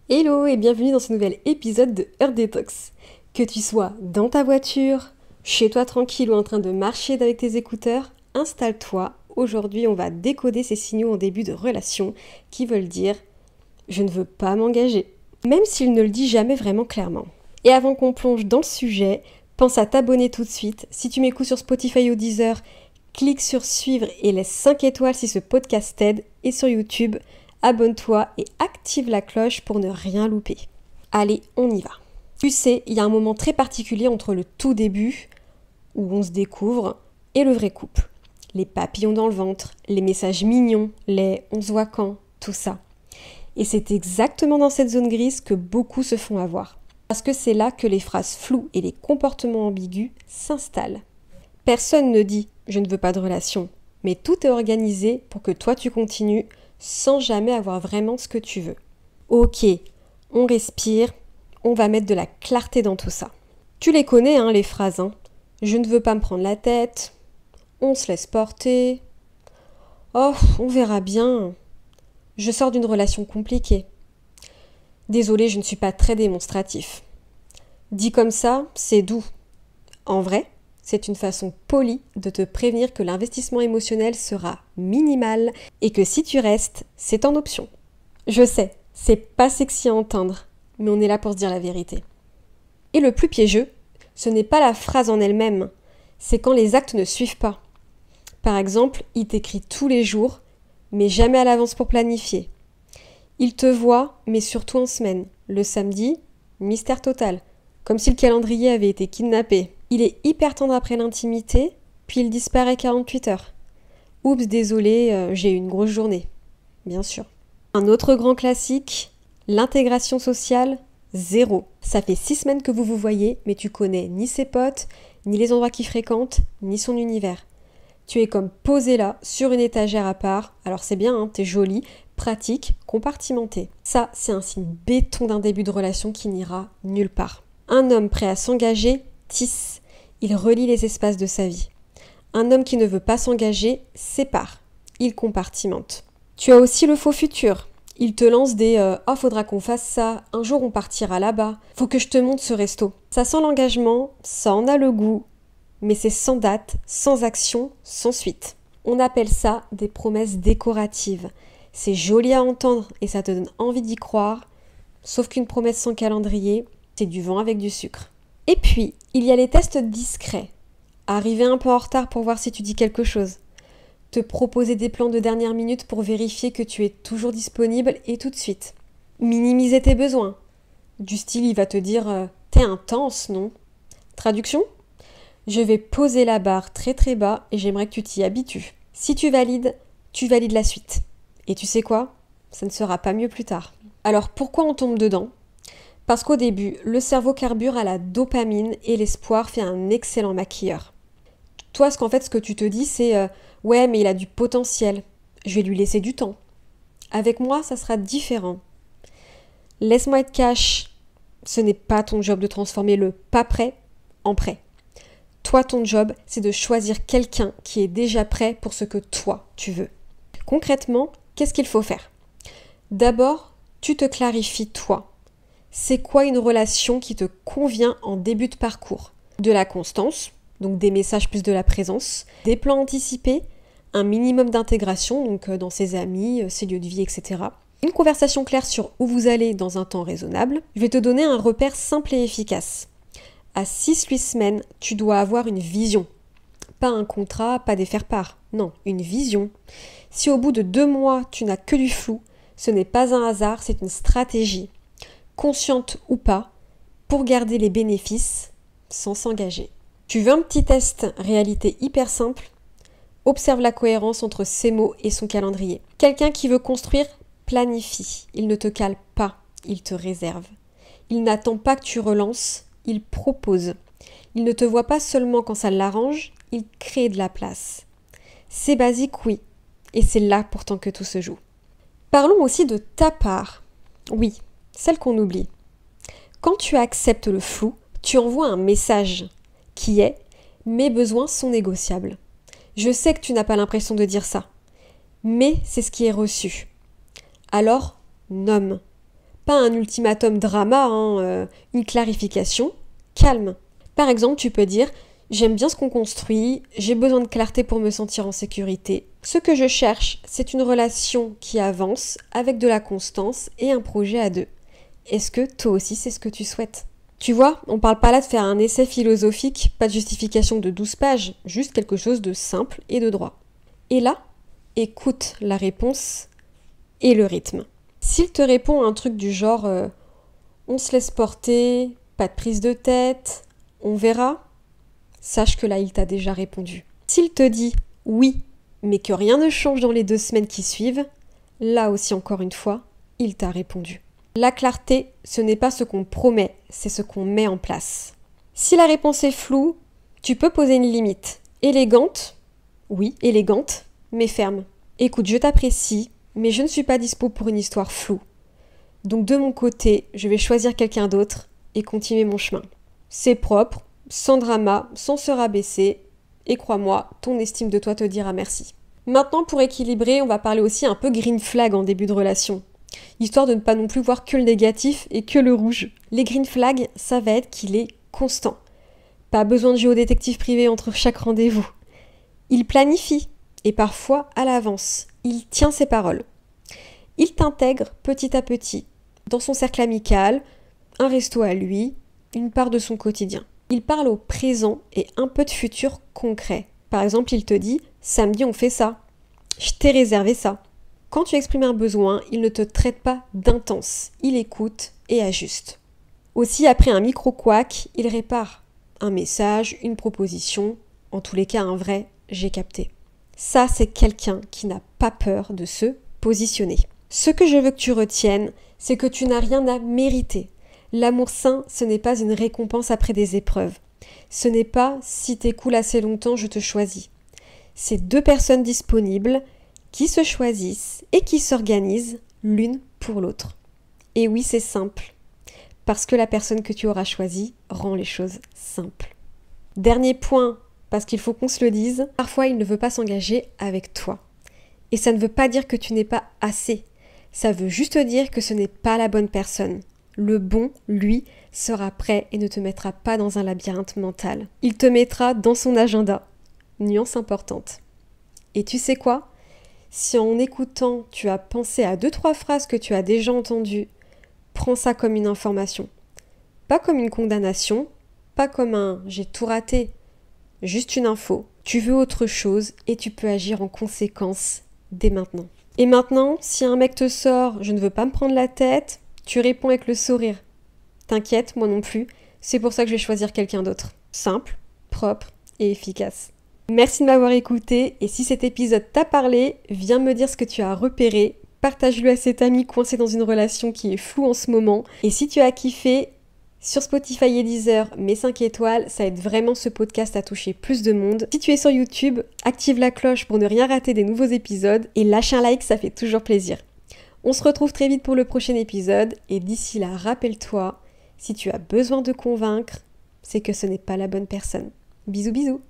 Hello et bienvenue dans ce nouvel épisode de Heure Détox. Que tu sois dans ta voiture, chez toi tranquille ou en train de marcher avec tes écouteurs, installe-toi. Aujourd'hui, on va décoder ces signaux en début de relation qui veulent dire « je ne veux pas m'engager », même s'il ne le dit jamais vraiment clairement. Et avant qu'on plonge dans le sujet, pense à t'abonner tout de suite. Si tu m'écoutes sur Spotify ou Deezer, clique sur suivre et laisse 5 étoiles si ce podcast t'aide. Et sur YouTube, abonne-toi et active la cloche pour ne rien louper. Allez, on y va. Tu sais, il y a un moment très particulier entre le tout début, où on se découvre, et le vrai couple. Les papillons dans le ventre, les messages mignons, les on se voit quand, tout ça. Et c'est exactement dans cette zone grise que beaucoup se font avoir. Parce que c'est là que les phrases floues et les comportements ambigus s'installent. Personne ne dit « je ne veux pas de relation », mais tout est organisé pour que toi tu continues sans jamais avoir vraiment ce que tu veux. Ok, on respire, on va mettre de la clarté dans tout ça. Tu les connais, les phrases, Je ne veux pas me prendre la tête, on se laisse porter, oh, on verra bien, je sors d'une relation compliquée. Désolé, je ne suis pas très démonstratif. Dit comme ça, c'est doux. En vrai, c'est une façon polie de te prévenir que l'investissement émotionnel sera minimal et que si tu restes, c'est en option. Je sais, c'est pas sexy à entendre, mais on est là pour se dire la vérité. Et le plus piégeux, ce n'est pas la phrase en elle-même, c'est quand les actes ne suivent pas. Par exemple, il t'écrit tous les jours, mais jamais à l'avance pour planifier. Il te voit, mais surtout en semaine. Le samedi, mystère total, comme si le calendrier avait été kidnappé. Il est hyper tendre après l'intimité, puis il disparaît 48 heures. Oups, désolé, j'ai eu une grosse journée. Bien sûr. Un autre grand classique, l'intégration sociale, 0. Ça fait 6 semaines que vous vous voyez, mais tu connais ni ses potes, ni les endroits qu'il fréquente, ni son univers. Tu es comme posé là, sur une étagère à part. Alors c'est bien, t'es jolie, pratique, compartimenté. Ça, c'est un signe béton d'un début de relation qui n'ira nulle part. Un homme prêt à s'engager tisse, il relie les espaces de sa vie. Un homme qui ne veut pas s'engager sépare, il compartimente. Tu as aussi le faux futur. Il te lance des « oh, faudra qu'on fasse ça, un jour on partira là-bas, faut que je te montre ce resto ». Ça sent l'engagement, ça en a le goût, mais c'est sans date, sans action, sans suite. On appelle ça des promesses décoratives. C'est joli à entendre et ça te donne envie d'y croire, sauf qu'une promesse sans calendrier, c'est du vent avec du sucre. Et puis, il y a les tests discrets. Arriver un peu en retard pour voir si tu dis quelque chose. Te proposer des plans de dernière minute pour vérifier que tu es toujours disponible et tout de suite. Minimiser tes besoins. Du style, il va te dire « t'es intense, non ?» Traduction ? Je vais poser la barre très très bas et j'aimerais que tu t'y habitues. Si tu valides la suite. Et tu sais quoi ? Ça ne sera pas mieux plus tard. Alors pourquoi on tombe dedans ? Parce qu'au début, le cerveau carbure à la dopamine et l'espoir fait un excellent maquilleur. Toi, ce que tu te dis, c'est ouais, mais il a du potentiel. Je vais lui laisser du temps. Avec moi, ça sera différent. Laisse-moi être cash. Ce n'est pas ton job de transformer le pas prêt en prêt. Toi, ton job, c'est de choisir quelqu'un qui est déjà prêt pour ce que toi, tu veux. Concrètement, qu'est-ce qu'il faut faire ? D'abord, tu te clarifies toi. C'est quoi une relation qui te convient en début de parcours ? De la constance, donc des messages plus de la présence, des plans anticipés, un minimum d'intégration, donc dans ses amis, ses lieux de vie, etc. Une conversation claire sur où vous allez dans un temps raisonnable. Je vais te donner un repère simple et efficace. À 6-8 semaines, tu dois avoir une vision. Pas un contrat, pas des faire-part. Non, une vision. Si au bout de 2 mois, tu n'as que du flou, ce n'est pas un hasard, c'est une stratégie. Consciente ou pas, pour garder les bénéfices sans s'engager. Tu veux un petit test réalité hyper simple ? Observe la cohérence entre ses mots et son calendrier. Quelqu'un qui veut construire planifie. Il ne te cale pas, il te réserve. Il n'attend pas que tu relances, il propose. Il ne te voit pas seulement quand ça l'arrange, il crée de la place. C'est basique, oui, et c'est là pourtant que tout se joue. Parlons aussi de ta part. Oui, celle qu'on oublie. Quand tu acceptes le flou, tu envoies un message qui est « mes besoins sont négociables ». Je sais que tu n'as pas l'impression de dire ça, mais c'est ce qui est reçu. Alors, nomme. Pas un ultimatum drama, une clarification, calme. Par exemple, tu peux dire « J'aime bien ce qu'on construit, j'ai besoin de clarté pour me sentir en sécurité. Ce que je cherche, c'est une relation qui avance avec de la constance et un projet à deux. Est-ce que toi aussi c'est ce que tu souhaites ?» Tu vois, on parle pas là de faire un essai philosophique, pas de justification de 12 pages, juste quelque chose de simple et de droit. Et là, écoute la réponse et le rythme. S'il te répond un truc du genre on se laisse porter, pas de prise de tête, on verra, sache que là il t'a déjà répondu. S'il te dit oui, mais que rien ne change dans les 2 semaines qui suivent, là aussi encore une fois, il t'a répondu. La clarté, ce n'est pas ce qu'on promet, c'est ce qu'on met en place. Si la réponse est floue, tu peux poser une limite. Élégante, oui, élégante, mais ferme. Écoute, je t'apprécie, mais je ne suis pas dispo pour une histoire floue. Donc de mon côté, je vais choisir quelqu'un d'autre et continuer mon chemin. C'est propre, sans drama, sans se rabaisser, et crois-moi, ton estime de toi te dira merci. Maintenant, pour équilibrer, on va parler aussi un peu green flag en début de relation, histoire de ne pas non plus voir que le négatif et que le rouge. Les green flags, ça va être qu'il est constant. Pas besoin de géodétective privé entre chaque rendez-vous. Il planifie, et parfois à l'avance. Il tient ses paroles. Il t'intègre petit à petit, dans son cercle amical, un resto à lui, une part de son quotidien. Il parle au présent et un peu de futur concret. Par exemple, il te dit « Samedi, on fait ça. Je t'ai réservé ça. » Quand tu exprimes un besoin, il ne te traite pas d'intense. Il écoute et ajuste. Aussi, après un micro-couac, il répare. Un message, une proposition, en tous les cas un vrai « j'ai capté ». Ça, c'est quelqu'un qui n'a pas peur de se positionner. Ce que je veux que tu retiennes, c'est que tu n'as rien à mériter. L'amour sain, ce n'est pas une récompense après des épreuves. Ce n'est pas « si t'es cool assez longtemps, je te choisis ». C'est 2 personnes disponibles qui se choisissent et qui s'organisent l'une pour l'autre. Et oui, c'est simple, parce que la personne que tu auras choisie rend les choses simples. Dernier point, parce qu'il faut qu'on se le dise, parfois il ne veut pas s'engager avec toi. Et ça ne veut pas dire que tu n'es pas assez. Ça veut juste dire que ce n'est pas la bonne personne. Le bon, lui, sera prêt et ne te mettra pas dans un labyrinthe mental. Il te mettra dans son agenda. Nuance importante. Et tu sais quoi ? Si en écoutant, tu as pensé à 2-3 phrases que tu as déjà entendues, prends ça comme une information. Pas comme une condamnation, pas comme un « j'ai tout raté », juste une info. Tu veux autre chose et tu peux agir en conséquence dès maintenant. Et maintenant, si un mec te sort « je ne veux pas me prendre la tête », tu réponds avec le sourire. T'inquiète, moi non plus, c'est pour ça que je vais choisir quelqu'un d'autre. Simple, propre et efficace. Merci de m'avoir écouté et si cet épisode t'a parlé, viens me dire ce que tu as repéré, partage-le à cet ami coincé dans une relation qui est floue en ce moment. Et si tu as kiffé, sur Spotify et Deezer, mets 5 étoiles, ça aide vraiment ce podcast à toucher plus de monde. Si tu es sur YouTube, active la cloche pour ne rien rater des nouveaux épisodes et lâche un like, ça fait toujours plaisir. On se retrouve très vite pour le prochain épisode et d'ici là, rappelle-toi, si tu as besoin de convaincre, c'est que ce n'est pas la bonne personne. Bisous bisous.